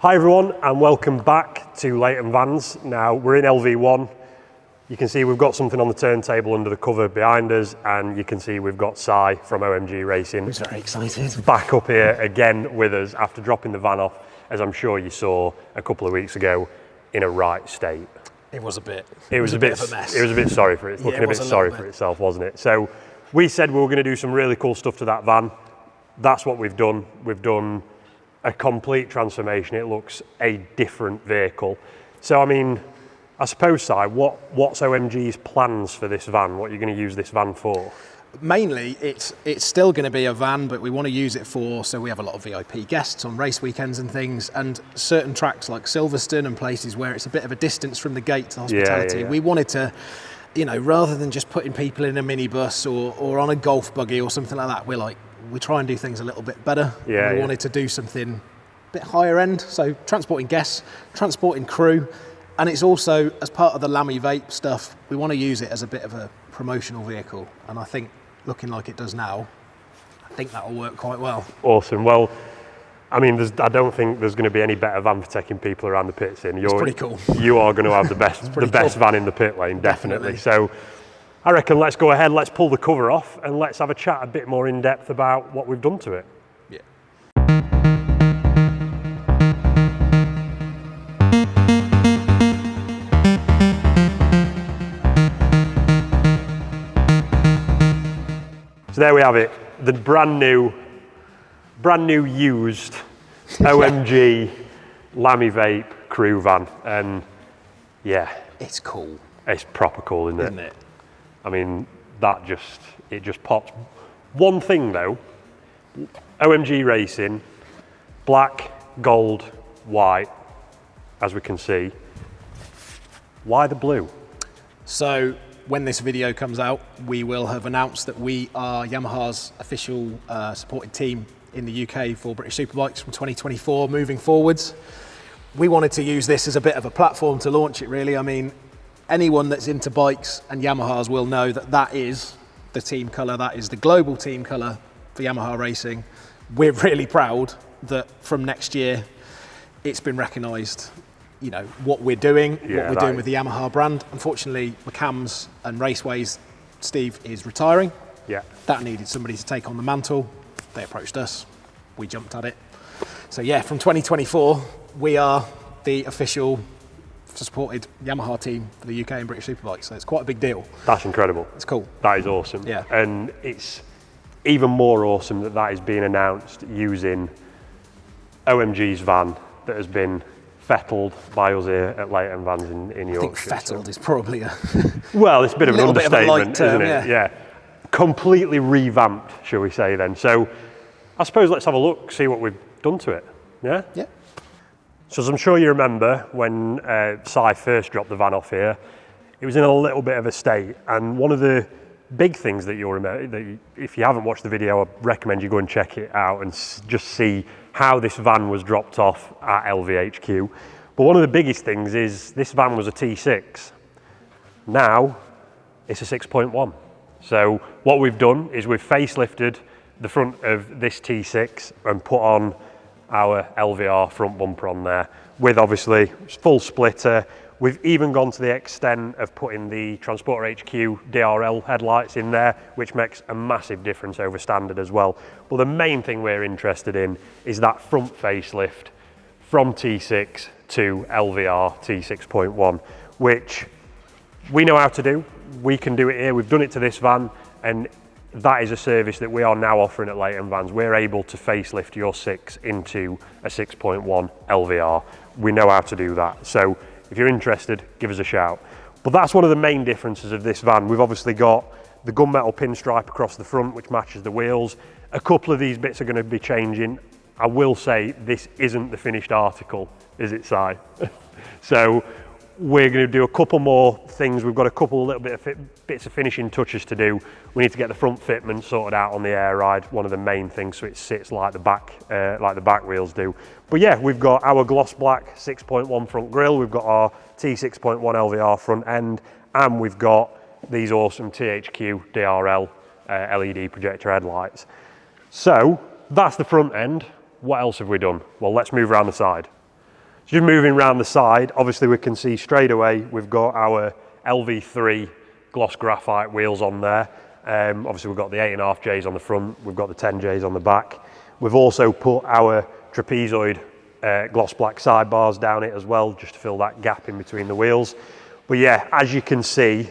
Hi everyone and welcome back to Leighton Vans. Now we're in LV1. You can see we've got something on the turntable under the cover behind us, and you can see we've got Si from OMG Racing. Who's very excited. Back up here again with us after dropping the van off, as I'm sure you saw a couple of weeks ago, in a right state. It was a bit. It was a bit of a mess. It was a bit sorry for it. It's looking a bit sorry for itself, wasn't it? So we said we were going to do some really cool stuff to that van. That's what we've done. We've done a complete transformation. It looks a different vehicle. So I mean, I suppose, Si, what's OMG's plans for this van? What are you going to use this van for? Mainly, it's still going to be a van, but we want to use it for, so we have a lot of VIP guests on race weekends and things, and certain tracks like Silverstone and places where it's a bit of a distance from the gate to hospitality. We wanted to, you know, rather than just putting people in a minibus or on a golf buggy or something like that, we try and do things a little bit better. We wanted to do something a bit higher end, so transporting guests, transporting crew, and it's also, as part of the Lammy Vape stuff, we want to use it as a bit of a promotional vehicle, and I think, looking like it does now, I think that'll work quite well. Awesome. Well, I mean, I don't think there's going to be any better van for taking people around the pits in. It's pretty cool. You are going to have the best, best van in the pit lane, definitely. So I reckon let's go ahead, let's pull the cover off, and let's have a chat a bit more in depth about what we've done to it. Yeah. So there we have it, the brand new used OMG Lammy Vape crew van, and yeah, it's cool. It's proper cool, isn't it? I mean, it just pops. One thing though, OMG Racing, black, gold, white, as we can see. Why the blue? So when this video comes out, we will have announced that we are Yamaha's official supported team in the UK for British Superbikes from 2024 moving forwards. We wanted to use this as a bit of a platform to launch it, really. I mean, anyone that's into bikes and Yamahas will know that that is the team colour, that is the global team colour for Yamaha Racing. We're really proud that from next year it's been recognised, you know, what we're doing, what we're doing with the Yamaha brand. Unfortunately, McCams and Raceways, Steve is retiring. Yeah. That needed somebody to take on the mantle. They approached us, we jumped at it. So yeah, from 2024, we are the official supported Yamaha team for the UK and British Superbikes, so it's quite a big deal. That's incredible. It's cool. That is awesome. Yeah. And it's even more awesome that is being announced using OMG's van that has been fettled by us here at Leighton Vans in Yorkshire. I think fettled is probably a well, it's a bit of an understatement, term, isn't it? Yeah. Completely revamped, shall we say then. So I suppose let's have a look, see what we've done to it. Yeah? Yeah. So as I'm sure you remember, when Si first dropped the van off here, it was in a little bit of a state. And one of the big things that you'll remember, if you haven't watched the video, I recommend you go and check it out and just see how this van was dropped off at LVHQ. But one of the biggest things is this van was a T6. Now it's a 6.1. So what we've done is we've facelifted the front of this T6 and put on our LVR front bumper on there with obviously full splitter. We've even gone to the extent of putting the Transporter HQ DRL headlights in there, which makes a massive difference over standard as well. But the main thing we're interested in is that front facelift from T6 to LVR T6.1, which we know how to do. We can do it here. We've done it to this van, and that is a service that we are now offering at Leighton Vans. We're able to facelift your 6 into a 6.1 LVR. We know how to do that. So if you're interested, give us a shout. But that's one of the main differences of this van. We've obviously got the gunmetal pinstripe across the front, which matches the wheels. A couple of these bits are going to be changing. I will say this isn't the finished article, is it, Si? So we're going to do a couple more things. We've got a couple little bits of finishing touches to do. We need to get the front fitment sorted out on the air ride, one of the main things, so it sits like the back wheels do. But yeah, we've got our gloss black 6.1 front grille, we've got our T6.1 LVR front end, and we've got these awesome THQ DRL LED projector headlights. So that's the front end. What else have we done? Well, let's move around the side. Just moving around the side, obviously we can see straight away we've got our LV3 gloss graphite wheels on there. Obviously we've got the 8.5Js on the front, we've got the 10Js on the back. We've also put our trapezoid gloss black sidebars down it as well, just to fill that gap in between the wheels. But yeah, as you can see,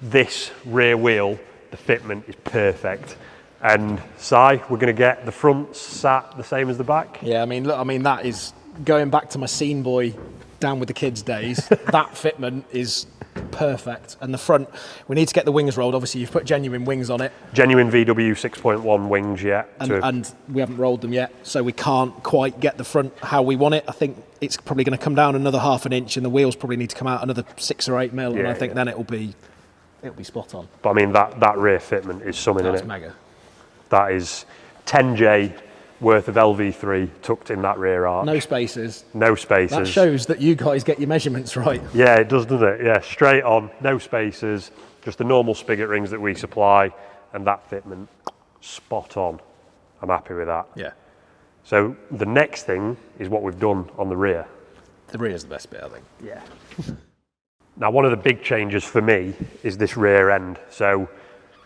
this rear wheel, the fitment is perfect. And Si, we're going to get the fronts sat the same as the back. Yeah, I mean, look, I mean that is going back to my scene boy down with the kids days. That fitment is perfect. And the front, we need to get the wings rolled. Obviously, you've put genuine wings on it. Genuine VW 6.1 wings yet. And we haven't rolled them yet, so we can't quite get the front how we want it. I think it's probably going to come down another 1/2 inch, and the wheels probably need to come out another 6 or 8 mil. And I think then it'll be spot on. But I mean, that rear fitment is something, That's isn't it? mega. That is 10J worth of LV3 tucked in that rear arch. No spaces. No spaces. That shows that you guys get your measurements right. Yeah, it does, doesn't it? Yeah, straight on, no spaces, just the normal spigot rings that we supply, and that fitment, spot on. I'm happy with that. Yeah. So the next thing is what we've done on the rear. The rear's the best bit, I think. Yeah. Now, one of the big changes for me is this rear end. So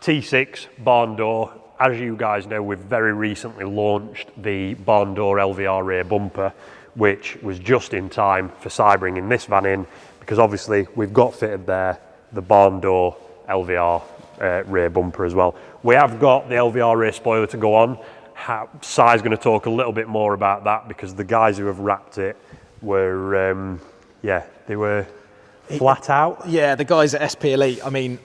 T6 barn door. As you guys know, we've very recently launched the barn door LVR rear bumper, which was just in time for Si bringing this van in, because obviously we've got fitted there the barn door LVR rear bumper as well. We have got the LVR rear spoiler to go on. Si's going to talk a little bit more about that, because the guys who have wrapped it were, they were flat out. Yeah, the guys at SP Elite, I mean,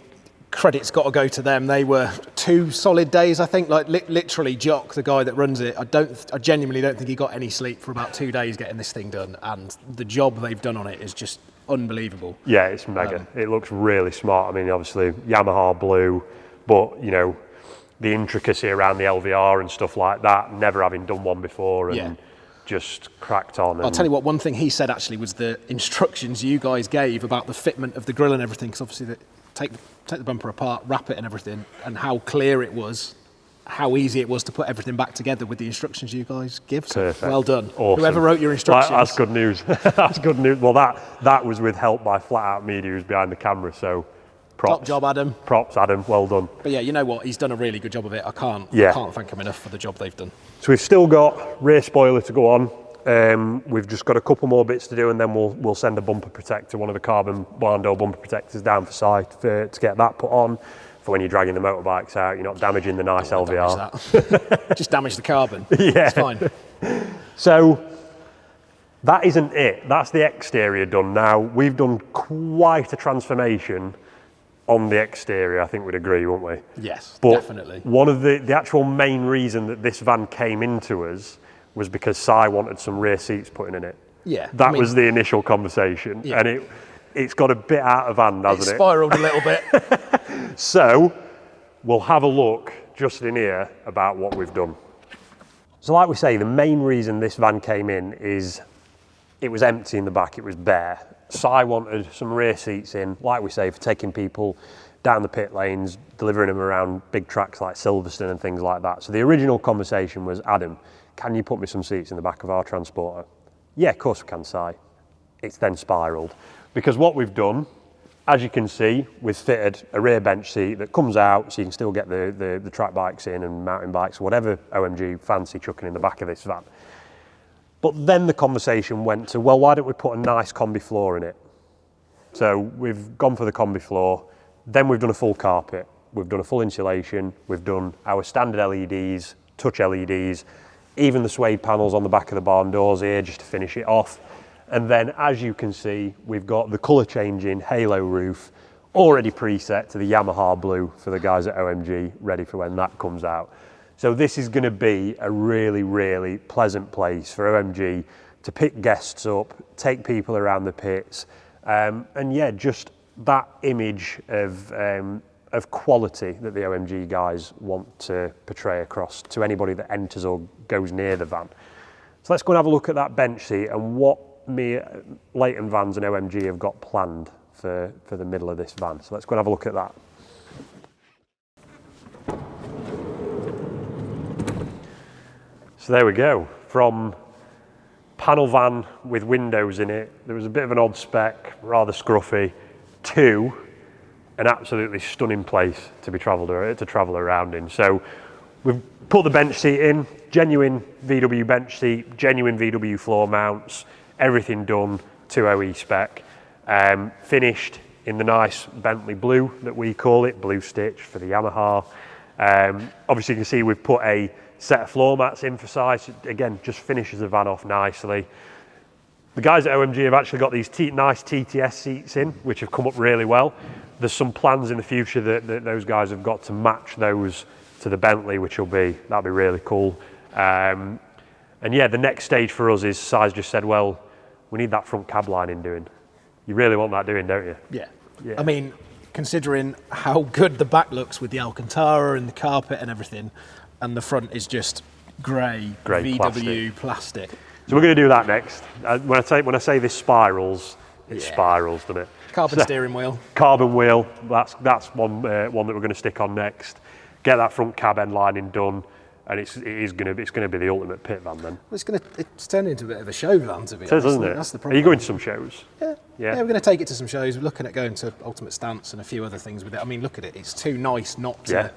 credit's got to go to them. They were 2 solid days, I think. Like literally, Jock, the guy that runs it, I genuinely don't think he got any sleep for about 2 days getting this thing done. And the job they've done on it is just unbelievable. Yeah, it's mega. It looks really smart. I mean, obviously Yamaha blue, but you know, the intricacy around the LVR and stuff like that. Never having done one before, and just cracked on. I'll tell you what. One thing he said actually was the instructions you guys gave about the fitment of the grille and everything. Because obviously, take the bumper apart, wrap it and everything, and how clear it was, how easy it was to put everything back together with the instructions you guys give. So perfect. Well done. Awesome. Whoever wrote your instructions. That's good news. That's good news. Well, that was with help by Flat Out Media, who's behind the camera. So props. Top job, Adam. Props, Adam. Well done. But yeah, you know what? He's done a really good job of it. I can't thank him enough for the job they've done. So we've still got rear spoiler to go on. We've just got a couple more bits to do, and then we'll send a bumper protector, one of the carbon barn door bumper protectors, down for site to get that put on for when you're dragging the motorbikes out. You're not damaging the nice LVR. Just damage the carbon. Yeah, it's fine. So that isn't it. That's the exterior done. Now we've done quite a transformation on the exterior. I think we'd agree, wouldn't we? Yes, but definitely. One of the actual main reason that this van came into us was because Si wanted some rear seats putting in it. Yeah. That was the initial conversation. Yeah. And it's got a bit out of hand, hasn't it? It spiraled a little bit. So we'll have a look just in here about what we've done. So like we say, the main reason this van came in is it was empty in the back, it was bare. Si wanted some rear seats in, like we say, for taking people down the pit lanes, delivering them around big tracks like Silverstone and things like that. So the original conversation was, Adam, can you put me some seats in the back of our transporter? Yeah, of course we can, Si. It's then spiraled. Because what we've done, as you can see, we've fitted a rear bench seat that comes out so you can still get the track bikes in and mountain bikes, whatever OMG fancy chucking in the back of this van. But then the conversation went to, well, why don't we put a nice combi floor in it? So we've gone for the combi floor. Then we've done a full carpet. We've done a full insulation. We've done our standard LEDs, touch LEDs, even the suede panels on the back of the barn doors here just to finish it off. And then, as you can see, we've got the colour changing halo roof already preset to the Yamaha blue for the guys at OMG, ready for when that comes out. So this is going to be a really, really pleasant place for OMG to pick guests up, take people around the pits, and yeah, just that image of quality that the OMG guys want to portray across to anybody that enters or goes near the van. So let's go and have a look at that bench seat and what Leighton Vans and OMG have got planned for the middle of this van. So let's go and have a look at that. So there we go. From panel van with windows in it. There was a bit of an odd spec, rather scruffy. 2, an absolutely stunning place to travel around in. So we've put the bench seat in, genuine VW bench seat, genuine VW floor mounts, everything done to OE spec. Finished in the nice Bentley blue that we call it, blue stitch for the Yamaha. Obviously you can see we've put a set of floor mats in for size. Again, just finishes the van off nicely. The guys at OMG have actually got these nice TTS seats in, which have come up really well. There's some plans in the future that those guys have got to match those to the Bentley, that'll be really cool. And yeah, the next stage for us is, Si's just said, well, we need that front cab lining doing. You really want that doing, don't you? Yeah. I mean, considering how good the back looks with the Alcantara and the carpet and everything, and the front is just grey VW plastic. So we're going to do that next. When I say this spirals, it spirals, doesn't it? Carbon steering wheel. Carbon wheel. That's one that we're going to stick on next. Get that front cab end lining done, and it's going to be the ultimate pit van then. Well, it's turned into a bit of a show van, to be honest. Doesn't it? That's the problem. Are you going to some shows? Yeah, we're going to take it to some shows. We're looking at going to Ultimate Stance and a few other things with it. I mean, look at it. It's too nice not to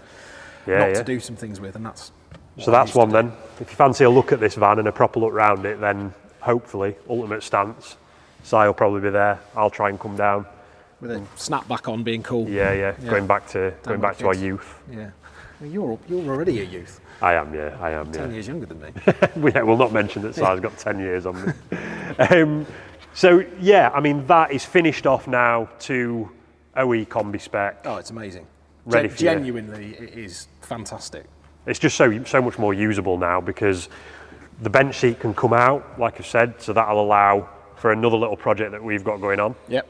do some things with, and that's. So that's one then. If you fancy a look at this van and a proper look round it, then hopefully Ultimate Stance. Si will probably be there. I'll try and come down. With a snapback on, being cool. Yeah. Going back to our youth. Yeah. Well, you're already a youth. I am, yeah. 10 years younger than me. We'll not mention that Si's got 10 years on me. So yeah, I mean, that is finished off now to OE combi spec. Oh, it's amazing. Ready for Genuinely, it is fantastic. It's just so much more usable now because the bench seat can come out, like I've said, so that'll allow for another little project that we've got going on. Yep.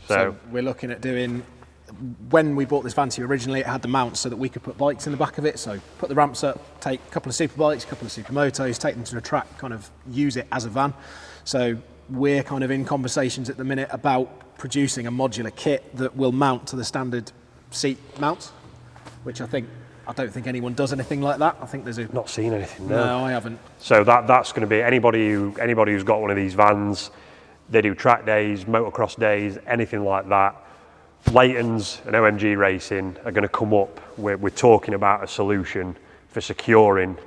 So we're looking at doing, when we bought this van to you originally, it had the mounts so that we could put bikes in the back of it. So put the ramps up, take a couple of super bikes, a couple of supermotos, take them to the track, kind of use it as a van. So we're kind of in conversations at the minute about producing a modular kit that will mount to the standard seat mounts, which I don't think anyone does anything like that. I think there's not seen anything. No, I haven't. So that's going to be anybody who's got one of these vans. They do track days, motocross days, anything like that. Leighton's and OMG Racing are going to come up. We're talking about a solution for securing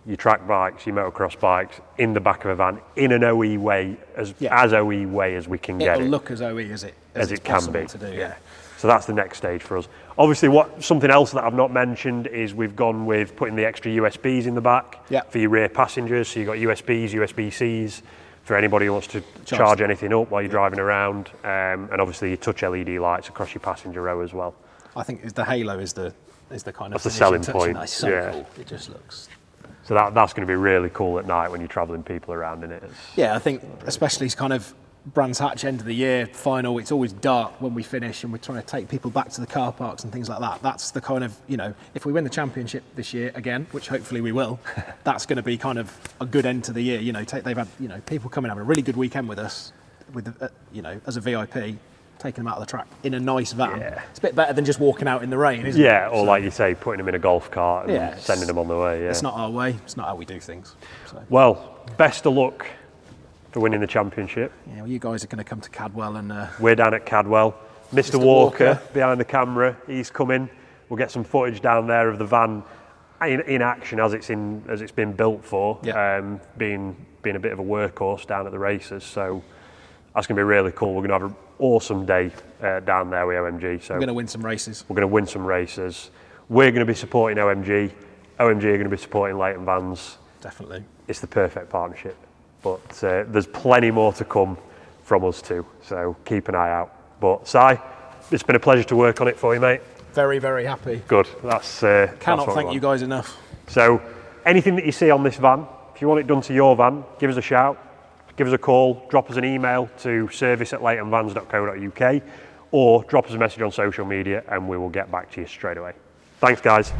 your track bikes, your motocross bikes in the back of a van in an OE way, as OE way as we can get it. It'll look as OE as it can be to do. Yeah. So that's the next stage for us. Obviously, something else that I've not mentioned is we've gone with putting the extra USBs in the back for your rear passengers. So you've got USBs, USB-Cs for anybody who wants to charge anything up while you're driving around, and obviously your touch LED lights across your passenger row as well. I think the halo is the kind of the selling point. That's so cool. It just looks. So that's going to be really cool at night when you're travelling people around in it. I think especially kind of Brands Hatch end of the year final, it's always dark when we finish and we're trying to take people back to the car parks and things like that. That's the kind of, if we win the championship this year again, which hopefully we will, that's going to be kind of a good end to the year. They've had, people come and have a really good weekend with us, as a VIP, taking them out of the track in a nice van. Yeah. It's a bit better than just walking out in the rain, isn't it? Yeah, or like you say, putting them in a golf cart and sending them on the way. Yeah. It's not our way. It's not how we do things. So. Well, best of luck for winning the championship. Yeah, well, you guys are going to come to Cadwell and... We're down at Cadwell. Mr. Walker behind the camera, he's coming. We'll get some footage down there of the van in action as it's been built for, being a bit of a workhorse down at the races. So that's going to be really cool. We're going to have an awesome day down there with OMG. So we're going to win some races. We're going to win some races. We're going to be supporting OMG. OMG are going to be supporting Leighton Vans. Definitely. It's the perfect partnership. But there's plenty more to come from us too, so keep an eye out. But Si, it's been a pleasure to work on it for you, mate. Very, very happy. Good. Cannot thank you guys enough. So anything that you see on this van, if you want it done to your van, give us a shout, give us a call, drop us an email to service@leightonvans.co.uk or drop us a message on social media and we will get back to you straight away. Thanks, guys.